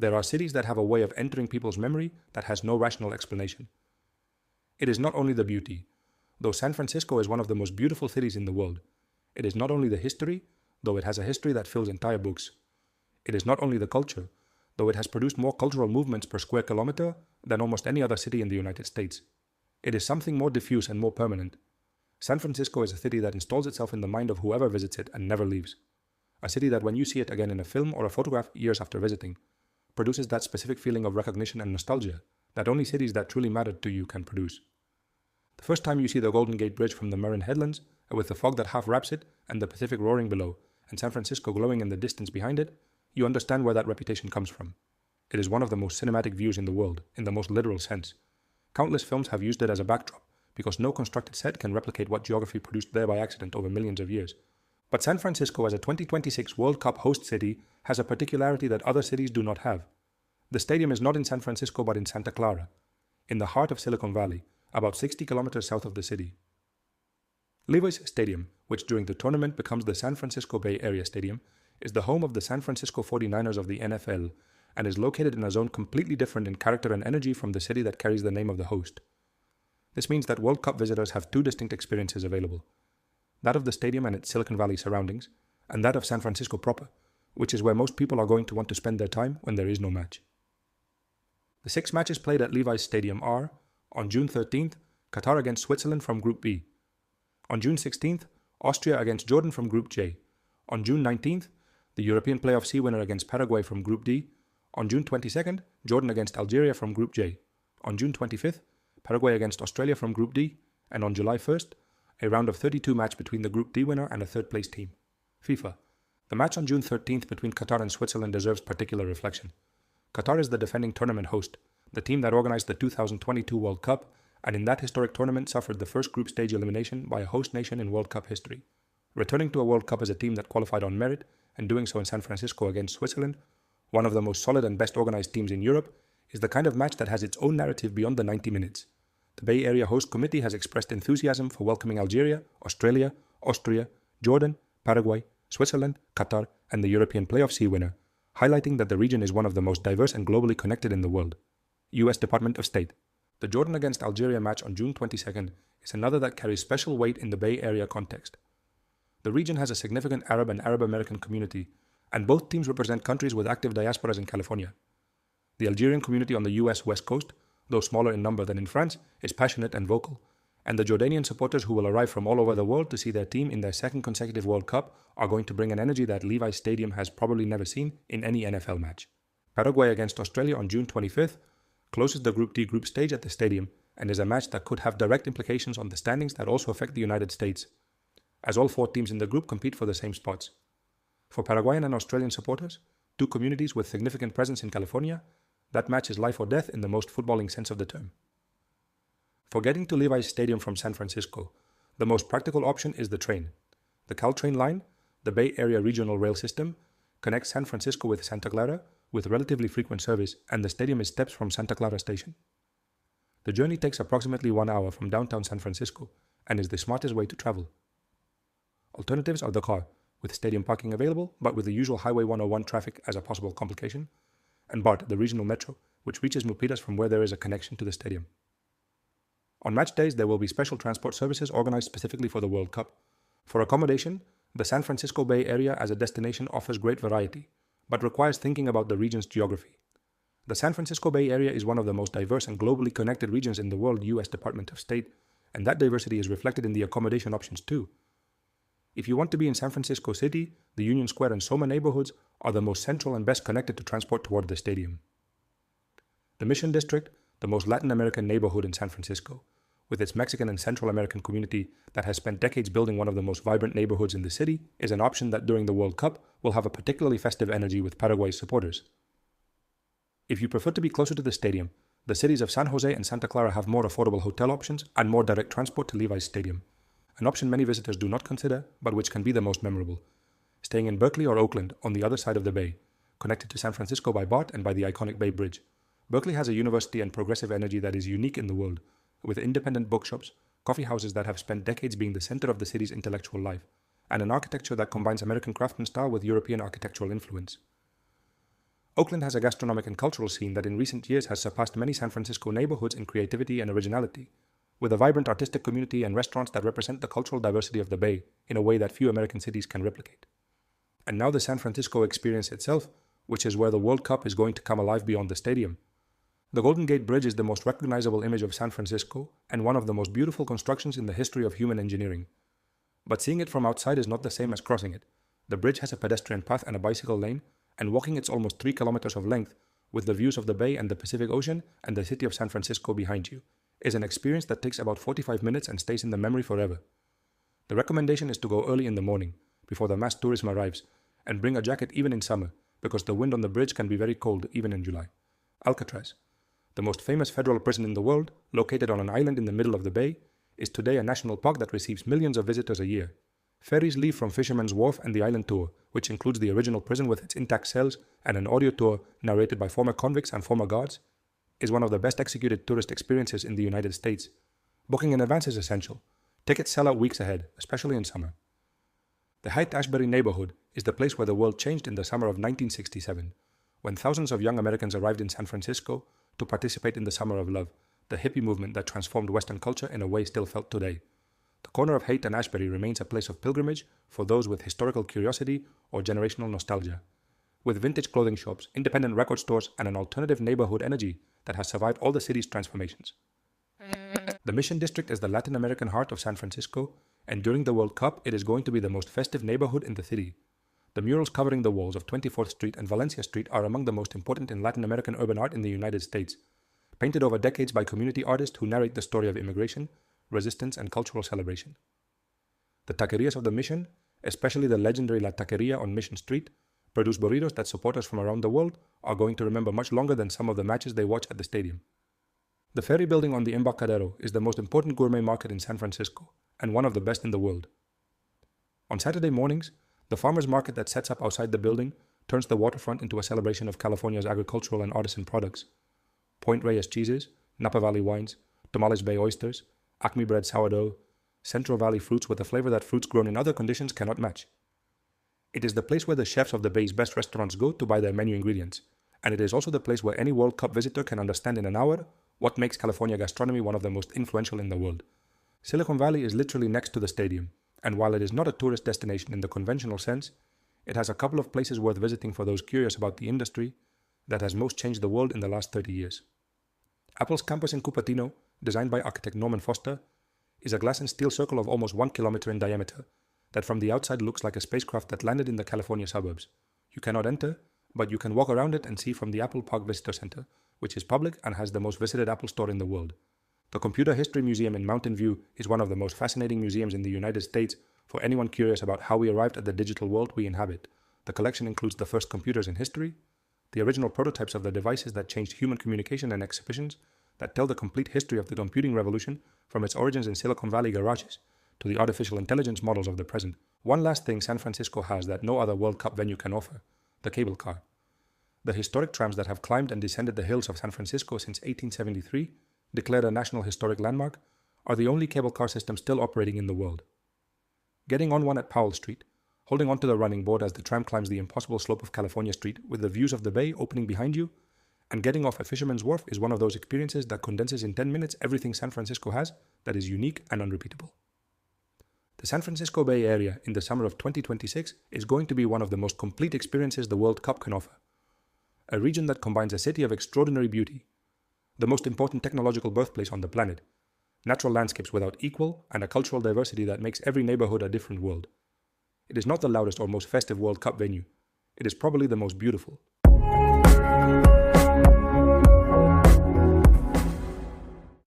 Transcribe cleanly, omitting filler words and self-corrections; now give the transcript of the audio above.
There are cities that have a way of entering people's memory that has no rational explanation. It is not only the beauty. Though San Francisco is one of the most beautiful cities in the world, it is not only the history, though it has a history that fills entire books. It is not only the culture, though it has produced more cultural movements per square kilometer than almost any other city in the United States. It is something more diffuse and more permanent. San Francisco is a city that installs itself in the mind of whoever visits it and never leaves. A city that when you see it again in a film or a photograph years after visiting, produces that specific feeling of recognition and nostalgia that only cities that truly mattered to you can produce. The first time you see the Golden Gate Bridge from the Marin Headlands, with the fog that half wraps it and the Pacific roaring below, and San Francisco glowing in the distance behind it, you understand where that reputation comes from. It is one of the most cinematic views in the world, in the most literal sense. Countless films have used it as a backdrop, because no constructed set can replicate what geography produced there by accident over millions of years. But San Francisco as a 2026 World Cup host city has a particularity that other cities do not have. The stadium is not in San Francisco but in Santa Clara, in the heart of Silicon Valley, about 60 kilometers south of the city. Levi's Stadium, which during the tournament becomes the San Francisco Bay Area Stadium, is the home of the San Francisco 49ers of the NFL and is located in a zone completely different in character and energy from the city that carries the name of the host. This means that World Cup visitors have two distinct experiences available: that of the stadium and its Silicon Valley surroundings, and that of San Francisco proper, which is where most people are going to want to spend their time when there is no match. The 6 matches played at Levi's Stadium are: on June 13th, Qatar against Switzerland from Group B. On June 16th, Austria against Jordan from Group J. On June 19th, the European Playoff C winner against Paraguay from Group D. On June 22nd, Jordan against Algeria from Group J. On June 25th, Paraguay against Australia from Group D. And on July 1st, a round of 32 match between the Group D winner and a third-place team. FIFA. The match on June 13th between Qatar and Switzerland deserves particular reflection. Qatar is the defending tournament host, the team that organized the 2022 World Cup, and in that historic tournament suffered the first group stage elimination by a host nation in World Cup history. Returning to a World Cup as a team that qualified on merit, and doing so in San Francisco against Switzerland, one of the most solid and best organized teams in Europe, is the kind of match that has its own narrative beyond the 90 minutes. The Bay Area Host Committee has expressed enthusiasm for welcoming Algeria, Australia, Austria, Jordan, Paraguay, Switzerland, Qatar, and the European Playoff C winner, highlighting that the region is one of the most diverse and globally connected in the world. U.S. Department of State. The Jordan against Algeria match on June 22nd is another that carries special weight in the Bay Area context. The region has a significant Arab and Arab American community, and both teams represent countries with active diasporas in California. The Algerian community on the U.S. West Coast, though smaller in number than in France, is passionate and vocal, and the Jordanian supporters who will arrive from all over the world to see their team in their second consecutive World Cup are going to bring an energy that Levi's Stadium has probably never seen in any NFL match. Paraguay against Australia on June 25th closes the Group D group stage at the stadium and is a match that could have direct implications on the standings that also affect the United States, as all 4 teams in the group compete for the same spots. For Paraguayan and Australian supporters, 2 communities with significant presence in California, that match is life or death in the most footballing sense of the term. For getting to Levi's Stadium from San Francisco, the most practical option is the train. The Caltrain line, the Bay Area Regional Rail System, connects San Francisco with Santa Clara with relatively frequent service, and the stadium is steps from Santa Clara Station. The journey takes approximately 1 hour from downtown San Francisco and is the smartest way to travel. Alternatives are the car, with stadium parking available, but with the usual Highway 101 traffic as a possible complication, and BART, the regional metro, which reaches Milpitas from where there is a connection to the stadium. On match days, there will be special transport services organized specifically for the World Cup. For accommodation, the San Francisco Bay Area as a destination offers great variety, but requires thinking about the region's geography. The San Francisco Bay Area is one of the most diverse and globally connected regions in the world, U.S. Department of State, and that diversity is reflected in the accommodation options too. If you want to be in San Francisco City, the Union Square and Soma neighborhoods are the most central and best connected to transport toward the stadium. The Mission District, the most Latin American neighborhood in San Francisco, with its Mexican and Central American community that has spent decades building one of the most vibrant neighborhoods in the city, is an option that during the World Cup will have a particularly festive energy with Paraguay's supporters. If you prefer to be closer to the stadium, the cities of San Jose and Santa Clara have more affordable hotel options and more direct transport to Levi's Stadium, an option many visitors do not consider, but which can be the most memorable. Staying in Berkeley or Oakland on the other side of the bay, connected to San Francisco by BART and by the iconic Bay Bridge, Berkeley has a university and progressive energy that is unique in the world, with independent bookshops, coffee houses that have spent decades being the center of the city's intellectual life, and an architecture that combines American craftsman style with European architectural influence. Oakland has a gastronomic and cultural scene that in recent years has surpassed many San Francisco neighborhoods in creativity and originality, with a vibrant artistic community and restaurants that represent the cultural diversity of the Bay in a way that few American cities can replicate. And now the San Francisco experience itself, which is where the World Cup is going to come alive beyond the stadium. The Golden Gate Bridge is the most recognizable image of San Francisco and one of the most beautiful constructions in the history of human engineering. But seeing it from outside is not the same as crossing it. The bridge has a pedestrian path and a bicycle lane, and walking its almost 3 kilometers of length, with the views of the Bay and the Pacific Ocean and the city of San Francisco behind you, is an experience that takes about 45 minutes and stays in the memory forever. The recommendation is to go early in the morning, before the mass tourism arrives, and bring a jacket even in summer, because the wind on the bridge can be very cold even in July. Alcatraz, the most famous federal prison in the world, located on an island in the middle of the Bay, is today a national park that receives millions of visitors a year. Ferries leave from Fisherman's Wharf and the island tour, which includes the original prison with its intact cells and an audio tour narrated by former convicts and former guards, is one of the best executed tourist experiences in the United States. Booking in advance is essential. Tickets sell out weeks ahead, especially in summer. The Haight-Ashbury neighborhood is the place where the world changed in the summer of 1967, when thousands of young Americans arrived in San Francisco to participate in the Summer of Love, the hippie movement that transformed Western culture in a way still felt today. The corner of Haight and Ashbury remains a place of pilgrimage for those with historical curiosity or generational nostalgia. With vintage clothing shops, independent record stores, and an alternative neighborhood energy that has survived all the city's transformations. The Mission District is the Latin American heart of San Francisco, and during the World Cup, it is going to be the most festive neighborhood in the city. The murals covering the walls of 24th Street and Valencia Street are among the most important in Latin American urban art in the United States, painted over decades by community artists who narrate the story of immigration, resistance, and cultural celebration. The taquerias of the Mission, especially the legendary La Taqueria on Mission Street, produce burritos that supporters from around the world are going to remember much longer than some of the matches they watch at the stadium. The ferry building on the Embarcadero is the most important gourmet market in San Francisco, and one of the best in the world. On Saturday mornings, the farmers market that sets up outside the building turns the waterfront into a celebration of California's agricultural and artisan products. Point Reyes cheeses, Napa Valley wines, Tomales Bay oysters, Acme bread sourdough, Central Valley fruits with a flavor that fruits grown in other conditions cannot match. It is the place where the chefs of the Bay's best restaurants go to buy their menu ingredients, and it is also the place where any World Cup visitor can understand in an hour what makes California gastronomy one of the most influential in the world. Silicon Valley is literally next to the stadium, and while it is not a tourist destination in the conventional sense, it has a couple of places worth visiting for those curious about the industry that has most changed the world in the last 30 years. Apple's campus in Cupertino, designed by architect Norman Foster, is a glass and steel circle of almost 1 kilometer in diameter that from the outside looks like a spacecraft that landed in the California suburbs. You cannot enter, but you can walk around it and see from the Apple Park Visitor Center, which is public and has the most visited Apple store in the world. The Computer History Museum in Mountain View is one of the most fascinating museums in the United States for anyone curious about how we arrived at the digital world we inhabit. The collection includes the first computers in history, the original prototypes of the devices that changed human communication, and exhibitions that tell the complete history of the computing revolution from its origins in Silicon Valley garages to the artificial intelligence models of the present. One last thing San Francisco has that no other World Cup venue can offer: the cable car. The historic trams that have climbed and descended the hills of San Francisco since 1873, declared a National Historic Landmark, are the only cable car system still operating in the world. Getting on one at Powell Street, holding onto the running board as the tram climbs the impossible slope of California Street with the views of the Bay opening behind you, and getting off at Fisherman's Wharf is one of those experiences that condenses in 10 minutes everything San Francisco has that is unique and unrepeatable. The San Francisco Bay Area in the summer of 2026 is going to be one of the most complete experiences the World Cup can offer. A region that combines a city of extraordinary beauty, the most important technological birthplace on the planet, natural landscapes without equal, and a cultural diversity that makes every neighborhood a different world. It is not the loudest or most festive World Cup venue. It is probably the most beautiful,